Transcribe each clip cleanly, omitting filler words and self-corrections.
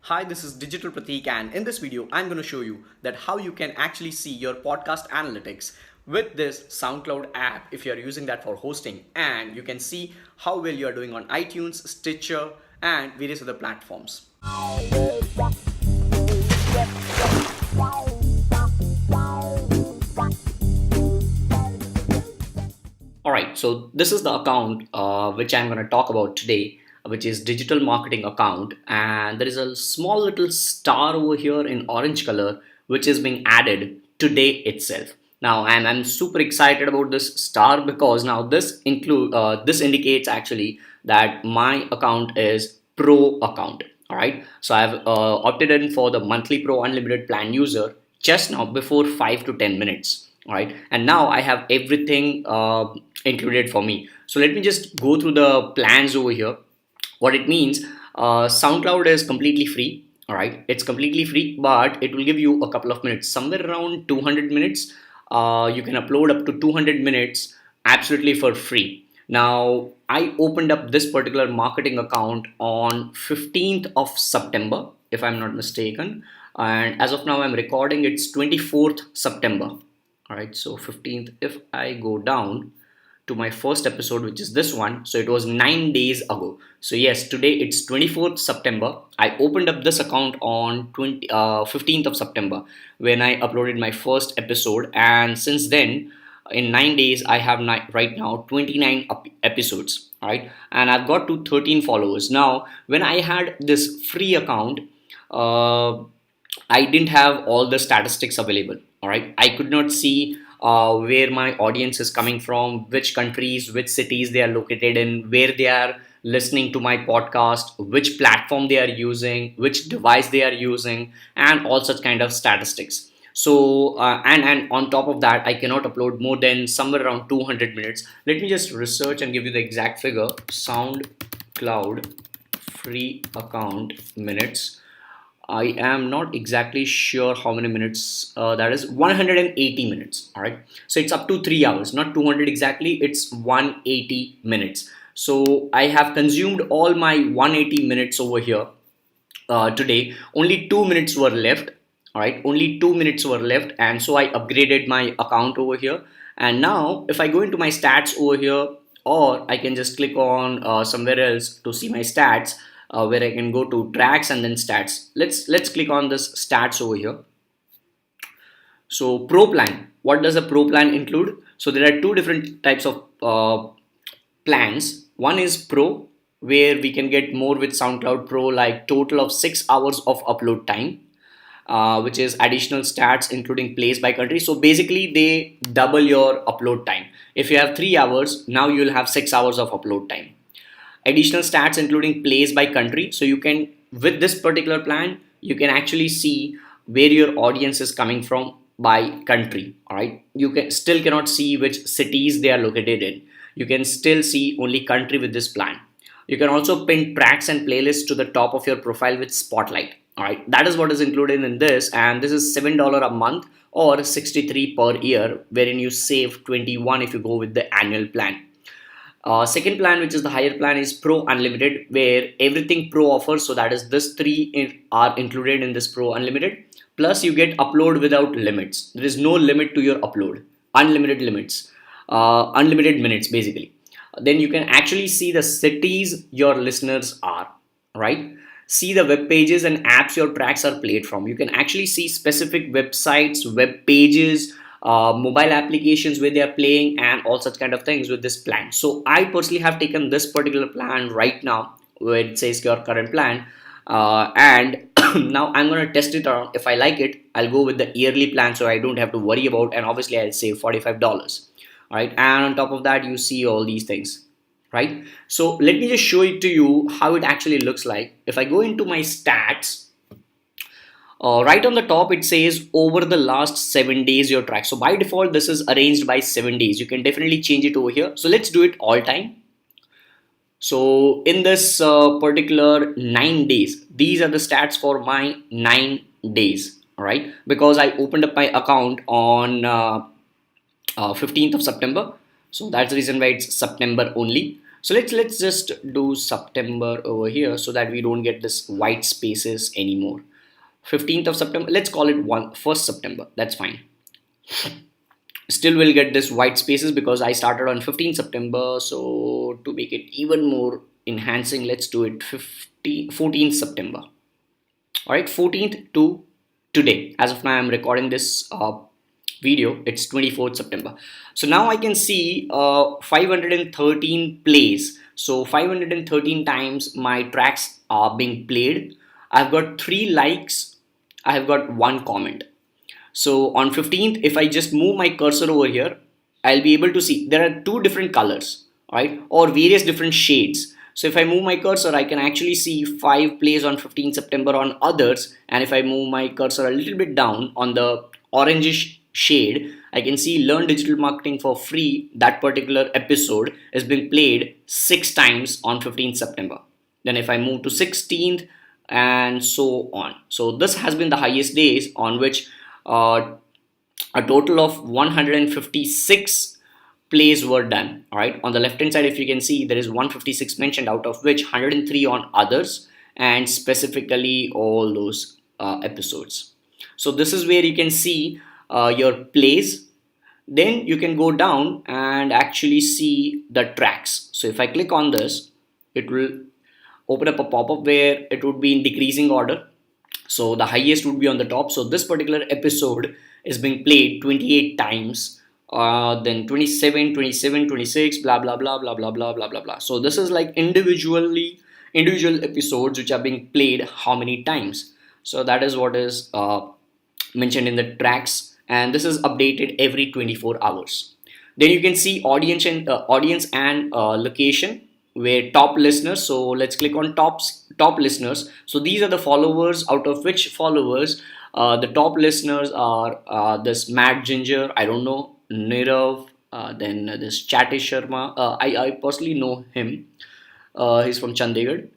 Hi, this is Digital Pratik, and in this video, I'm going to show you that how you can actually see your podcast analytics with this SoundCloud app if you're using that for hosting, and you can see how well you're doing on iTunes, Stitcher, and various other platforms. All right, so this is the account which I'm going to talk about today, which is digital marketing account, and there is a small little star over here in orange color, which is being added today itself. Now, I'm super excited about this star because now this indicates actually that my account is pro account. All right, so I've opted in for the monthly pro unlimited plan user just now before 5 to 10 minutes. All right, and now I have everything included for me. So let me just go through the plans over here. What it means, SoundCloud is completely free. All right, it's completely free, but it will give you a couple of minutes, somewhere around 200 minutes. You can upload up to 200 minutes absolutely for free. Now, I opened up this particular marketing account on 15th of September, if I'm not mistaken. And as of now, I'm recording, it's 24th September. All right, so 15th, if I go down to my first episode, which is this one, so it was 9 days ago. So yes, today it's 24th September. I opened up this account on 15th of September when I uploaded my first episode, and since then in 9 days I have right now 29 episodes. All right, and I've got to 13 followers. Now when I had this free account, uh, I didn't have all the statistics available. All right, I could not see where my audience is coming from, which countries, which cities they are located in, where they are listening to my podcast, which platform they are using, which device they are using, and all such kind of statistics. So and on top of that, I cannot upload more than somewhere around 200 minutes. Let me just research and give you the exact figure. SoundCloud free account minutes. I am not exactly sure how many minutes that is. 180 minutes. All right, so it's up to 3 hours, not 200 exactly, it's 180 minutes. So I have consumed all my 180 minutes over here. Today only 2 minutes were left. All right, only 2 minutes were left, and so I upgraded my account over here. And now if I go into my stats over here, or I can just click on somewhere else to see my stats, where I can go to tracks and then stats. Let's click on this stats over here. So pro plan, what does a pro plan include? So there are two different types of plans. One is pro, where we can get more with SoundCloud Pro, like total of 6 hours of upload time, which is additional stats including plays by country. So basically they double your upload time. If you have 3 hours, now you'll have 6 hours of upload time. Additional stats including plays by country. So you can, with this particular plan, you can actually see where your audience is coming from by country. All right, you can still cannot see which cities they are located in. You can still see only country with this plan. You can also pin tracks and playlists to the top of your profile with Spotlight. All right, that is what is included in this, and this is $7 a month or 63 per year, wherein you save 21 if you go with the annual plan. Second plan, which is the higher plan, is Pro Unlimited, where everything Pro offers. So that is this are included in this Pro Unlimited. Plus, you get upload without limits. There is no limit to your upload. Unlimited limits, unlimited minutes, basically. Then you can actually see the cities your listeners are. Right. See the web pages and apps your tracks are played from. You can actually see specific websites, web pages, mobile applications where they are playing, and all such kind of things with this plan. So I personally have taken this particular plan right now, where it says your current plan, and now I'm going to test it around. If I like it, I'll go with the yearly plan, so I don't have to worry about, and obviously I'll save $45. All right, and on top of that, you see all these things. Right, so let me just show it to you how it actually looks like. If I go into my stats, right on the top it says over the last 7 days your track. So by default this is arranged by 7 days. You can definitely change it over here. So let's do it all time. So in this particular 9 days, these are the stats for my 9 days. All right, because I opened up my account on 15th of September. So that's the reason why it's September only. So let's just do September over here so that we don't get this white spaces anymore. 15th of September, let's call it 1st September, that's fine. Still will get this white spaces because I started on 15th September. So to make it even more enhancing, let's do it 14th September. All right, 14th to today. As of now, I'm recording this video. It's 24th September. So now I can see 513 plays. So 513 times my tracks are being played. I've got 3 likes. I have got 1 comment. So on 15th, if I just move my cursor over here, I'll be able to see there are 2 different colors, right? Or various different shades. So if I move my cursor, I can actually see 5 plays on 15th September on others. And if I move my cursor a little bit down on the orangish shade, I can see learn digital marketing for free. That particular episode is being played 6 times on 15th September. Then if I move to 16th and so on. So this has been the highest days on which uh, a total of 156 plays were done. All right, on the left hand side, if you can see, there is 156 mentioned, out of which 103 on others, and specifically all those episodes. So this is where you can see your plays. Then you can go down and actually see the tracks. So if I click on this, it will open up a pop-up where it would be in decreasing order. So the highest would be on the top. So this particular episode is being played 28 times, then 27, 27, 26, blah blah blah blah blah blah blah blah blah. So this is like individual episodes which are being played how many times. So that is what is mentioned in the tracks, and this is updated every 24 hours. Then you can see audience and location, where top listeners. So let's click on top listeners. So these are the followers, out of which followers the top listeners are this Matt Ginger, I don't know, Nirav, then this Chatty Sharma. I personally know him. He's from Chandigarh.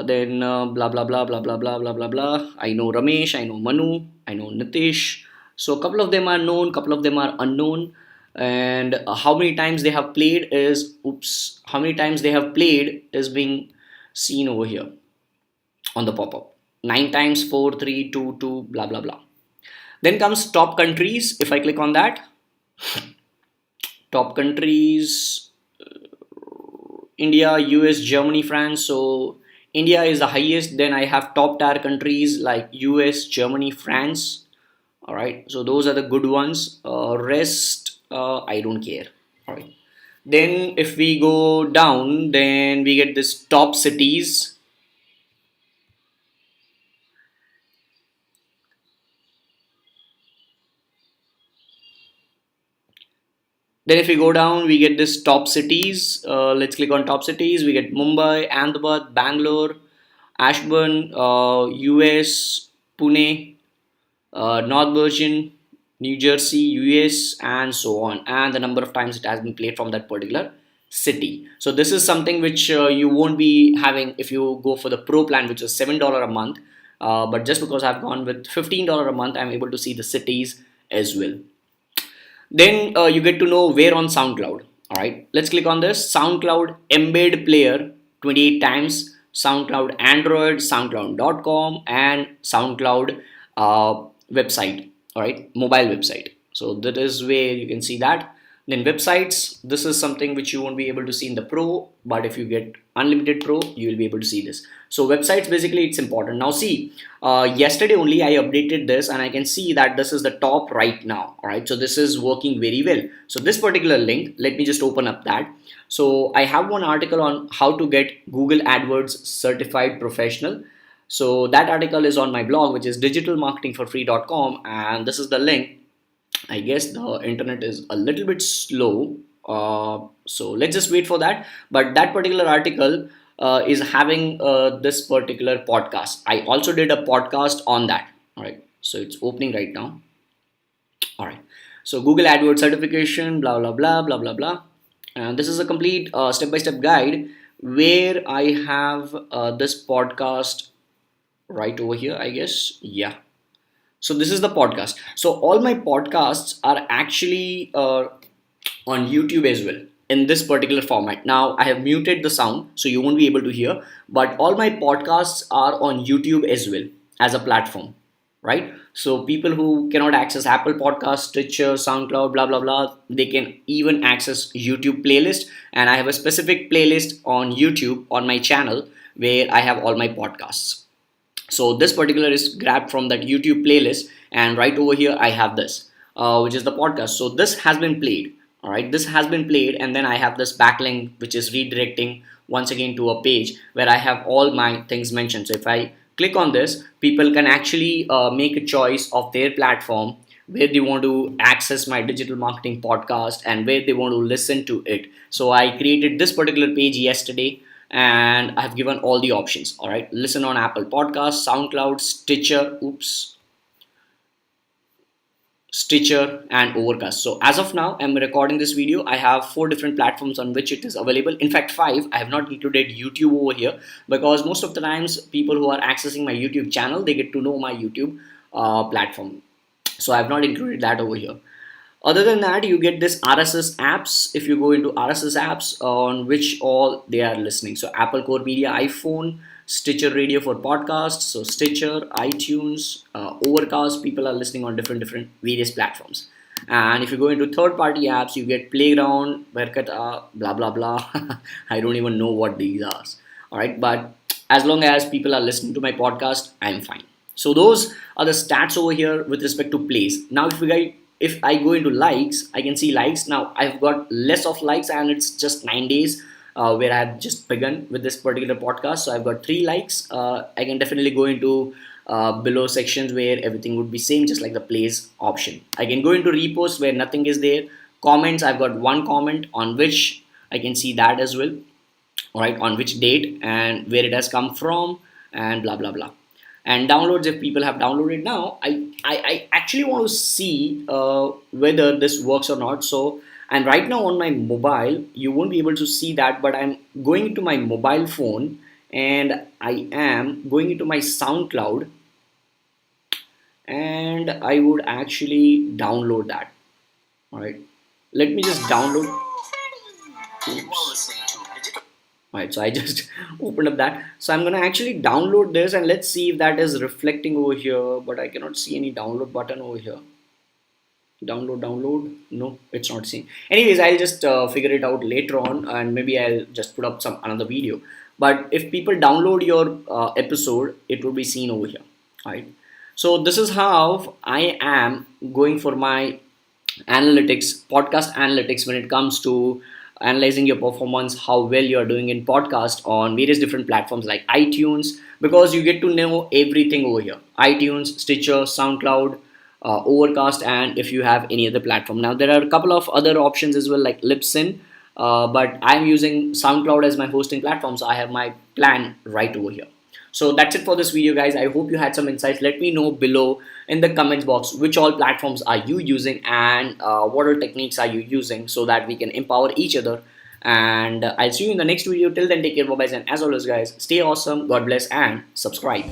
Then blah blah blah blah blah blah blah blah blah. I know Ramesh, I know Manu, I know Nitish. So a couple of them are known, couple of them are unknown. And how many times they have played is how many times they have played is being seen over here on the pop-up. 9 times, 4, 3, 2, 2, blah blah blah. Then comes top countries. If I click on that, top countries, India, US, Germany, France. So India is the highest. Then I have top tier countries like US, Germany, France. All right, so those are the good ones. Rest, I don't care. All right. Then if we go down, then we get this top cities. Then if we go down, we get this top cities. Let's click on top cities. We get Mumbai, Ahmedabad, Bangalore, Ashburn, US, Pune, North Virgin, New Jersey, US, and so on, and the number of times it has been played from that particular city. So this is something which you won't be having if you go for the pro plan, which is $7 a month. But just because I've gone with $15 a month, I'm able to see the cities as well. Then you get to know where on SoundCloud. All right, let's click on this SoundCloud embed player 28 times, SoundCloud Android, SoundCloud.com, and SoundCloud website. All right, mobile website. So that is where you can see that. Then websites, this is something which you won't be able to see in the pro, but if you get unlimited pro, you will be able to see this. So websites, basically it's important. Now see, yesterday only I updated this, and I can see that this is the top right now. All right, so this is working very well. So this particular link, let me just open up that. So I have one article on how to get Google AdWords certified professional. So that article is on my blog, which is digitalmarketingforfree.com, and this is the link. I guess the internet is a little bit slow, so let's just wait for that. But that particular article is having this particular podcast. I also did a podcast on that. All right, so it's opening right now. All right, so Google AdWords certification, blah blah blah blah blah blah, and this is a complete step-by-step guide where I have this podcast right over here, I guess. Yeah. So this is the podcast. So all my podcasts are actually on YouTube as well. in this particular format. Now I have muted the sound so you won't be able to hear, but all my podcasts are on YouTube as well as a platform, right? So people who cannot access Apple Podcast, Stitcher, SoundCloud, blah blah blah, they can even access YouTube playlist, and I have a specific playlist on YouTube on my channel where I have all my podcasts. So this particular is grabbed from that YouTube playlist, and right over here I have this, which is the podcast. So this has been played. All right, this has been played, and then I have this backlink which is redirecting once again to a page where I have all my things mentioned. So if I click on this, people can actually make a choice of their platform where they want to access my digital marketing podcast and where they want to listen to it. So I created this particular page yesterday, and I've given all the options. All right, listen on Apple Podcasts, SoundCloud, Stitcher and Overcast. So as of now, I'm recording this video. I have 4 different platforms on which it is available. In fact, 5. I have not included YouTube over here because most of the times people who are accessing my YouTube channel, they get to know my YouTube platform. So I have not included that over here. Other than that, you get this RSS apps. If you go into RSS apps on which all they are listening. So Apple Core Media iPhone, Stitcher Radio for podcasts, so Stitcher, iTunes, Overcast, people are listening on different various platforms. And if you go into third-party apps, you get Playground, Verkata, blah blah blah. I don't even know what these are. All right, but as long as people are listening to my podcast, I'm fine. So those are the stats over here with respect to plays. Now, if I go into likes, I can see likes. Now I've got less of likes, and it's just 9 days where I've just begun with this particular podcast. So I've got 3 likes. I can definitely go into below sections where everything would be same, just like the plays option. I can go into reposts where nothing is there. Comments, I've got 1 comment on which I can see that as well. All right, on which date and where it has come from and blah blah blah. And downloads, if people have downloaded now, I actually want to see whether this works or not. So and right now on my mobile, you won't be able to see that, but I'm going into my mobile phone and I am going into my SoundCloud, and I would actually download that. All right, let me just download. Oops. Alright, so I just opened up that. So I'm gonna actually download this, and let's see if that is reflecting over here, but I cannot see any download button over here. Download, no, it's not seen. Anyways, I'll just figure it out later on, and maybe I'll just put up some another video. But if people download your episode, it will be seen over here. Alright, so this is how I am going for my analytics, podcast analytics, when it comes to analyzing your performance, how well you are doing in podcast on various different platforms like iTunes, because you get to know everything over here. iTunes, Stitcher, SoundCloud, Overcast, and if you have any other platform. Now there are a couple of other options as well, like Libsyn, but I'm using SoundCloud as my hosting platform, so I have my plan right over here. So that's it for this video, guys. I hope you had some insights. Let me know below in the comments box which all platforms are you using, and what all techniques are you using, so that we can empower each other. And I'll see you in the next video. Till then, take care, bye bye, and as always, guys, stay awesome, God bless, and subscribe.